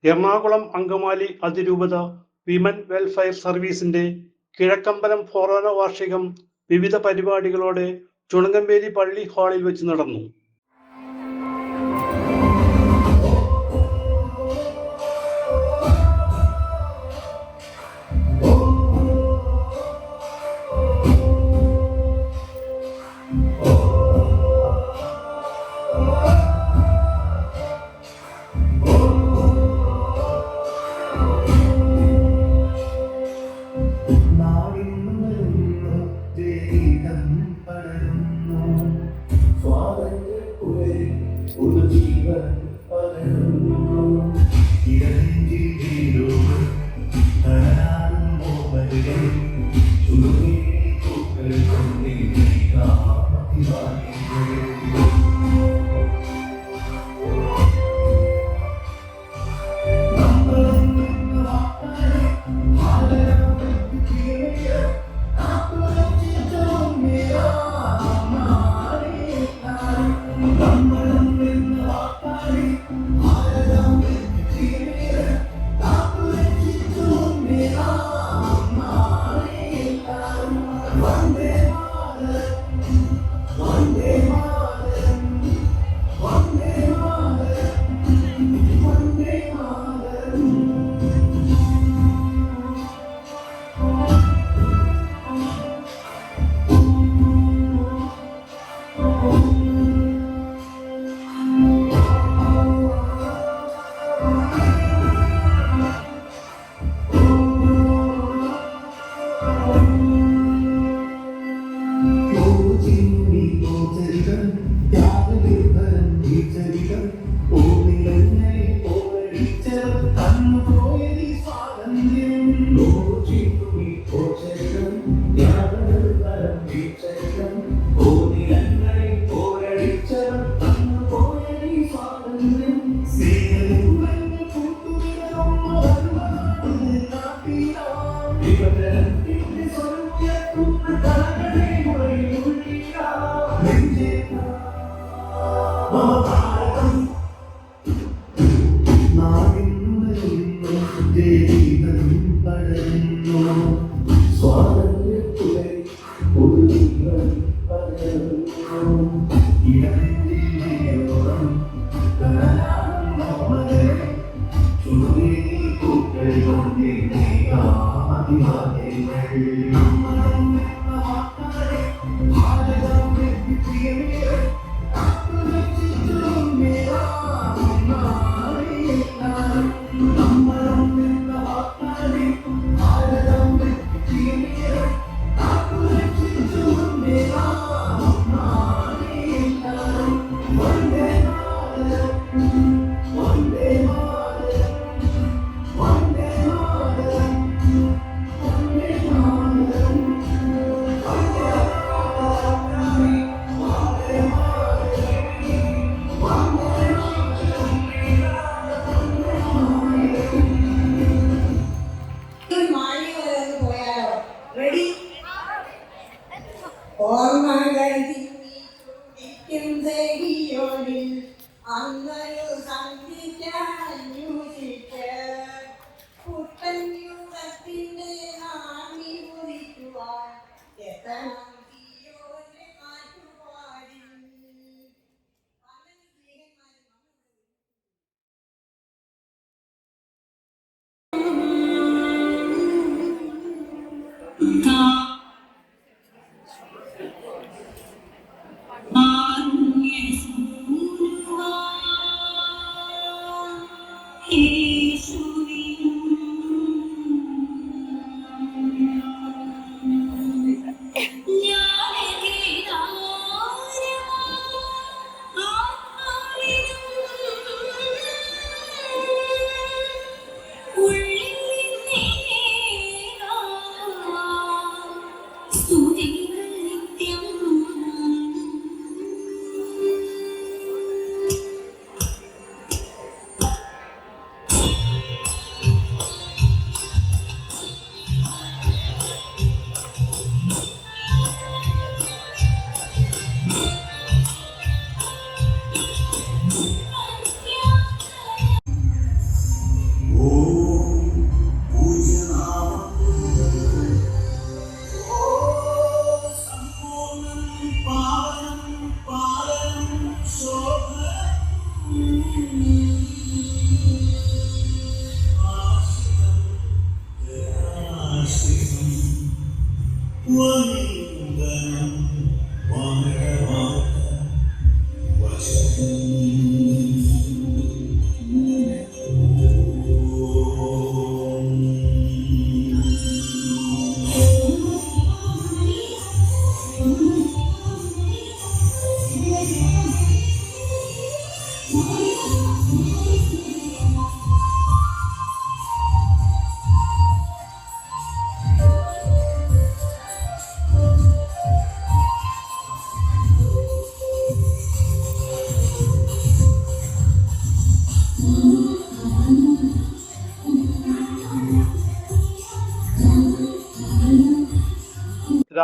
എറണാകുളം അങ്കമാലി അതിരൂപത women welfare സർവീസിന്റെ Kizhakkambalam ഫൊറോന വാർഷികം വിവിധ പരിപാടികളോടെ ചുണങ്കമ്പേരി പള്ളി ഹാളിൽ വെച്ച് നടന്നു.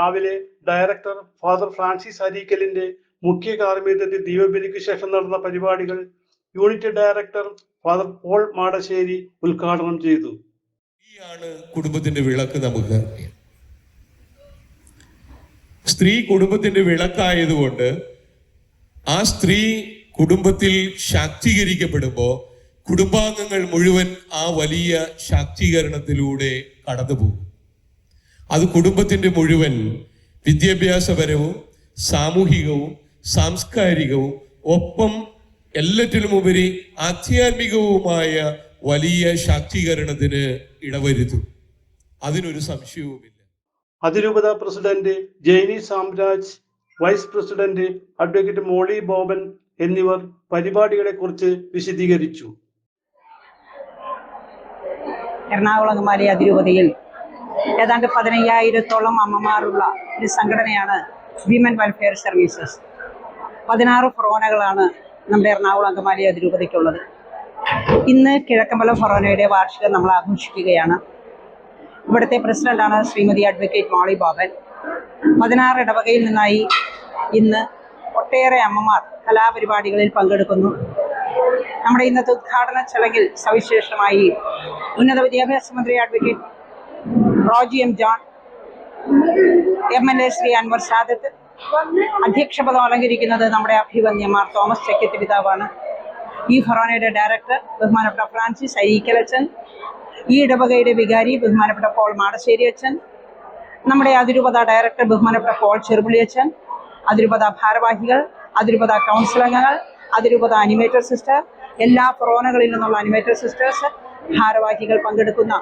രാവിലെ ഡയറക്ടർ ഫാദർ ഫ്രാൻസിസ് അരീക്കലിന്റെ മുഖ്യ കാർമ്മികത്വത്തിൽ ദീപബലിക്ക് ശേഷം നടന്ന പരിപാടികൾ unit director father Paul Madassery ഉദ്ഘാടനം ചെയ്തു. കുടുംബത്തിന്റെ വിളക്ക് നമുക്ക് സ്ത്രീ കുടുംബത്തിന്റെ വിളക്കായതുകൊണ്ട് ആ സ്ത്രീ കുടുംബത്തിൽ ശാക്തീകരിക്കപ്പെടുമ്പോൾ കുടുംബാംഗങ്ങൾ മുഴുവൻ ആ വലിയ ശാക്തീകരണത്തിലൂടെ കടന്നുപോകും. അത് കുടുംബത്തിന്റെ മുഴുവൻ വിദ്യാഭ്യാസപരവും സാമൂഹികവും സാംസ്കാരികവും ഒപ്പം എല്ലാറ്റിലുമുപരി ആധ്യാത്മികവുമായ വലിയ ശാക്തീകരണത്തിന് ഇടവരുത്തും. അതിനൊരു സംശയവുമില്ല. അതിരൂപത president Jainy Samraj, vice president advocate Molly Boban എന്നിവർ പരിപാടികളെ കുറിച്ച് വിശദീകരിച്ചു. എറണാകുളം അങ്കമാലി അതിരൂപതയിൽ ഏതാണ്ട് 15,000-ഓളം അമ്മമാരുള്ള ഒരു സംഘടനയാണ് വിമൻ വെൽഫെയർ സർവീസസ്. 16 ഫൊറോനകളാണ് നമ്മുടെ എറണാകുളം അങ്കമാലി അതിരൂപതയ്ക്കുള്ളത്. ഇന്ന് കിഴക്കമ്പലം ഫൊറോനയുടെ വാർഷികം നമ്മൾ ആഘോഷിക്കുകയാണ്. ഇവിടുത്തെ പ്രസിഡന്റാണ് ശ്രീമതി അഡ്വക്കേറ്റ് മോളി ബോബൻ. 16 ഇടവകയിൽ നിന്നായി ഇന്ന് ഒട്ടേറെ അമ്മമാർ കലാപരിപാടികളിൽ പങ്കെടുക്കുന്നു. നമ്മുടെ ഇന്നത്തെ ഉദ്ഘാടന ചടങ്ങിൽ സവിശേഷമായി ഉന്നത വിദ്യാഭ്യാസ മന്ത്രി advocate Roji M John, MLA Shri Anwar Sadath, അധ്യക്ഷപദം അലങ്കരിക്കുന്നത് നമ്മുടെ അഭിവന്യമാർ തോമസ് ചെക്കത്തി പിതാവാണ്. ഈ ഫൊറോനയുടെ ഡയറക്ടർ ബഹുമാനപ്പെട്ട ഫ്രാൻസിസ് അരീക്കലച്ചൻ, ഈ ഇടവകയുടെ വികാരി ബഹുമാനപ്പെട്ട പോൾ മാടശ്ശേരി അച്ഛൻ, നമ്മുടെ അതിരൂപത ഡയറക്ടർ ബഹുമാനപ്പെട്ട പോൾ ചെറുപുള്ളി അച്ഛൻ, അതിരൂപത ഭാരവാഹികൾ, അതിരൂപത കൗൺസിൽ അംഗങ്ങൾ, അതിരൂപത അനിമേറ്റർ സിസ്റ്റർ, എല്ലാ ഫൊറോനകളിൽ നിന്നുള്ള അനിമേറ്റർ സിസ്റ്റേഴ്സ്, ഭാരവാഹികൾ പങ്കെടുക്കുന്ന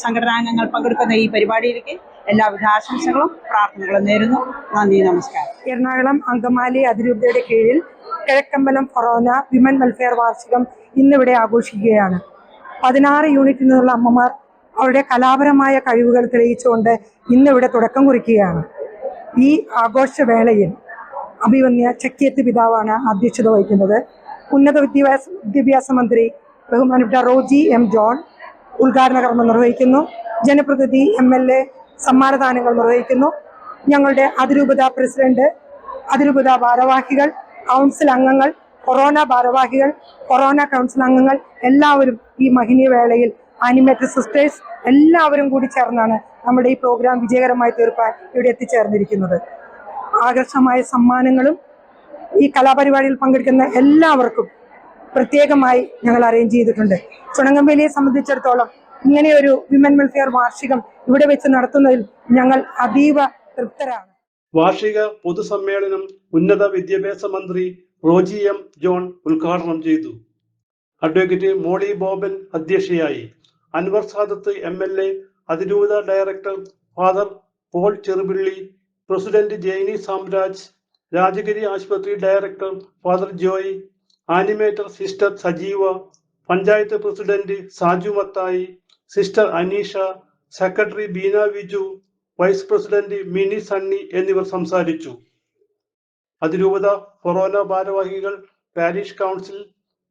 സംഘടനാംഗങ്ങൾ പങ്കെടുക്കുന്ന ഈ പരിപാടിയിലേക്ക് എല്ലാവിധ ആശംസകളും പ്രാർത്ഥനകളും നേരുന്നു. നന്ദി, നമസ്കാരം. എറണാകുളം അങ്കമാലി അതിരൂപതയുടെ കീഴിൽ കിഴക്കമ്പലം ഫൊറോന വിമൻ വെൽഫെയർ വാർഷികം ഇന്നിവിടെ ആഘോഷിക്കുകയാണ്. 16 യൂണിറ്റിൽ നിന്നുള്ള അമ്മമാർ അവരുടെ കലാപരമായ കഴിവുകൾ തെളിയിച്ചുകൊണ്ട് ഇന്നിവിടെ തുടക്കം കുറിക്കുകയാണ്. ഈ ആഘോഷവേളയിൽ അഭിവന്യ ചെക്കിയത്ത് പിതാവാണ് അധ്യക്ഷത വഹിക്കുന്നത്. ഉന്നത വിദ്യാഭ്യാസ മന്ത്രി ബഹുമാനപ്പെട്ട റോജി എം ജോൺ ഉദ്ഘാടന കർമ്മം നിർവഹിക്കുന്നു. ജനപ്രതിനിധി MLA സമ്മാനദാനങ്ങൾ നിർവഹിക്കുന്നു. ഞങ്ങളുടെ അതിരൂപത പ്രസിഡന്റ്, അതിരൂപത ഭാരവാഹികൾ, കൗൺസിൽ അംഗങ്ങൾ, കൊറോണ ഭാരവാഹികൾ, കൊറോണ കൗൺസിൽ അംഗങ്ങൾ എല്ലാവരും ഈ മഹനീയ വേളയിൽ ആനിമേറ്റർ സിസ്റ്റേഴ്സ് എല്ലാവരും കൂടി ചേർന്നാണ് നമ്മുടെ ഈ പ്രോഗ്രാം വിജയകരമായി തീർക്കാൻ ഇവിടെ എത്തിച്ചേർന്നിരിക്കുന്നത്. ആകർഷമായ സമ്മാനങ്ങളും ഈ കലാപരിപാടിയിൽ പങ്കെടുക്കുന്ന എല്ലാവർക്കും പ്രത്യേകമായി ഞങ്ങൾ അറേഞ്ച് ചെയ്തിട്ടുണ്ട്. ചുണങ്ങംവേലിയെ സംബന്ധിച്ചിടത്തോളം ഇങ്ങനെയൊരു വിമൻ വെൽഫെയർ വാർഷികം ഇവിടെ വെച്ച് നടത്തുന്നതിൽ ഞങ്ങൾ അതീവ തൃപ്തരാണ്. വാർഷിക പൊതുസമ്മേളനം ഉന്നത വിദ്യാഭ്യാസ മന്ത്രി റോജി എം ജോൺ ഉദ്ഘാടനം ചെയ്തു. അഡ്വക്കേറ്റ് മോളി ബോബൻ അധ്യക്ഷയായി. അൻവർ സാദത്ത് MLA, അതിരൂപത director father Paul Cherupilly, president Jainy Samraj, Rajagiri ആശുപത്രി director father Joy, animator sister Sajeeva, panchayat president Saju Mathai, sister Aneesha, secretary Beena Viju, vice president Mini Sunny എന്നിവർ സംസാരിച്ചു. അതിരൂപത ഫൊറോന ഭാരവാഹികൾ, പാരിഷ് കൗൺസിൽ,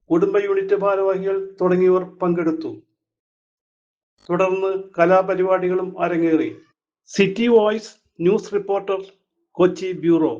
കുടുംബ യൂണിറ്റ് ഭാരവാഹികൾ തുടങ്ങിയവർ പങ്കെടുത്തു. തുടർന്ന് കലാപരിപാടികളും അരങ്ങേറി. City voice news reporter, Kochi bureau.